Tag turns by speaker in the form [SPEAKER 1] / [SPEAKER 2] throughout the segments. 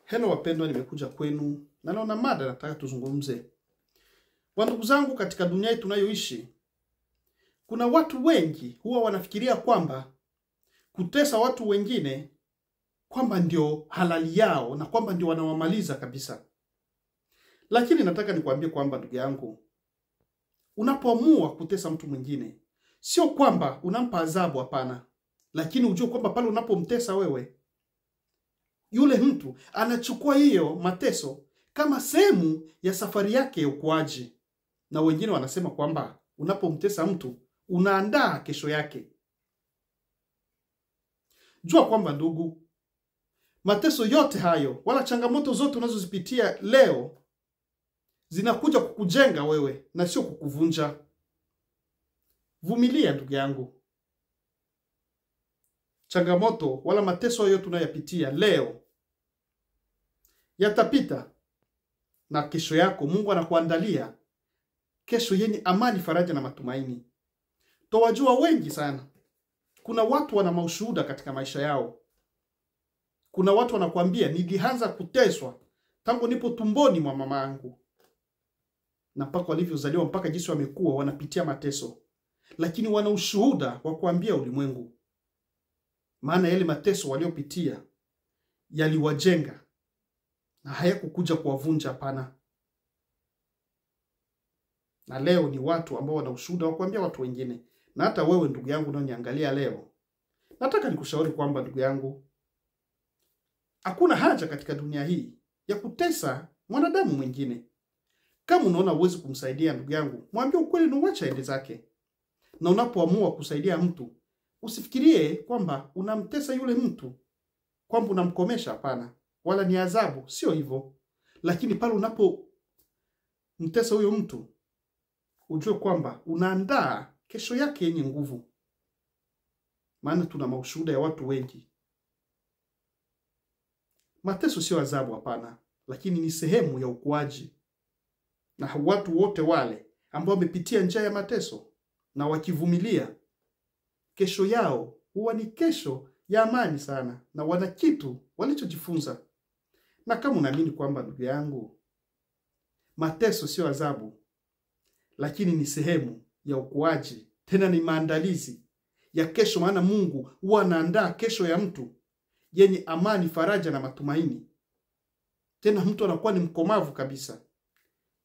[SPEAKER 1] Hello wapendwa, nimekuja kwenu na naona mada nataka tuzungumze. Ndugu zangu, katika dunia hii tunayoishi, kuna watu wengi huwa wanafikiria kwamba kutesa watu wengine kwamba ndio halali yao na kwamba ndio wanawamaliza kabisa. Lakini nataka nikwambie kwamba ndugu yangu, unapoamua kutesa mtu mwingine, sio kwamba unampa adhabu, hapana. Lakini ujue kwamba pale unapomtesa wewe, yule mtu anachukua hiyo mateso kama sehemu ya safari yake ya ukuaji. Na wengine wanasema kwamba unapomtesa mtu unaandaa kesho yake. Jua kwamba ndugu, mateso yote hayo wala changamoto zote unazozipitia leo zinakuja kukujenga wewe na sio kukuvunja. Vumilia ndugu yangu. Changamoto wala mateso yote tunayopitia leo yatapita, na kesho yako Mungu anakuandalia kesho yenye amani, faraja na matumaini. Towajua wengi sana. Kuna watu wana maushuhuda katika maisha yao. Kuna watu wanakuambia, nilianza kuteswa tangu nipo tumboni mwa mama yangu, na mpaka walivyozaliwa mpaka jinsi wamekuwa wanapitia mateso, lakini wana ushuhuda wa kuambia ulimwengu. Maana yale mateso waliopitia yaliwajenga na hayakukuja kuwavunja, hapana. Na leo ni watu ambao wana ushuhuda wa kuambia watu wengine. Na hata wewe ndugu yangu unaoniangalia leo, nataka nikushauri kwamba ndugu yangu, hakuna haja katika dunia hii ya kutesa mwanadamu mwingine. Kama unaona uwezi kumsaidia ndugu yangu, mwambie ukweli na uache aende zake. Na unapoamua kusaidia mtu, usifikirie kwamba unamtesa yule mtu, kwamba unamkomesha, hapana. Wala ni adhabu, sio hivyo. Lakini pale unapomtesa huyo mtu, ujue kwamba unaandaa kesho yake yenye nguvu. Maana tuna maushuhuda ya watu wengi. Mateso sio adhabu, hapana, lakini ni sehemu ya ukuaji. Na watu wote wale ambao wamepitia njia ya mateso na wakivumilia, kesho yao huwa ni kesho ya amani sana, na wana kitu walichojifunza. Na kama unaamini kwamba ndugu yangu, mateso sio adhabu, lakini ni sehemu ya ukuaji, tena ni maandalizi ya kesho, maana Mungu huwa anaandaa kesho ya mtu yenye amani, faraja na matumaini. Tena mtu anakuwa ni mkomavu kabisa.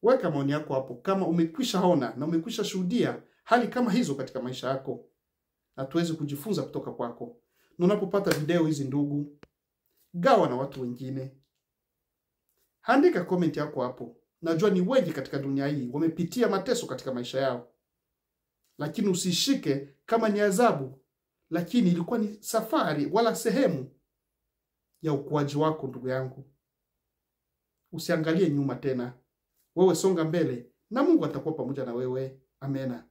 [SPEAKER 1] Weka maoni yako hapo kama umekwisha ona na umekwisha shuhudia hali kama hizo katika maisha yako, na tuweze kujifunza kutoka kwako. Na unapopata video hizi ndugu, gawa na watu wengine. Andika comment yako hapo. Najua ni wengi katika dunia hii wamepitia mateso katika maisha yao. Lakini usishike kama ni adhabu, lakini ilikuwa ni safari wala sehemu ya ukuaji wako ndugu yangu. Usiangalie nyuma tena. Wewe songa mbele na Mungu atakuwa pamoja na wewe. Amena.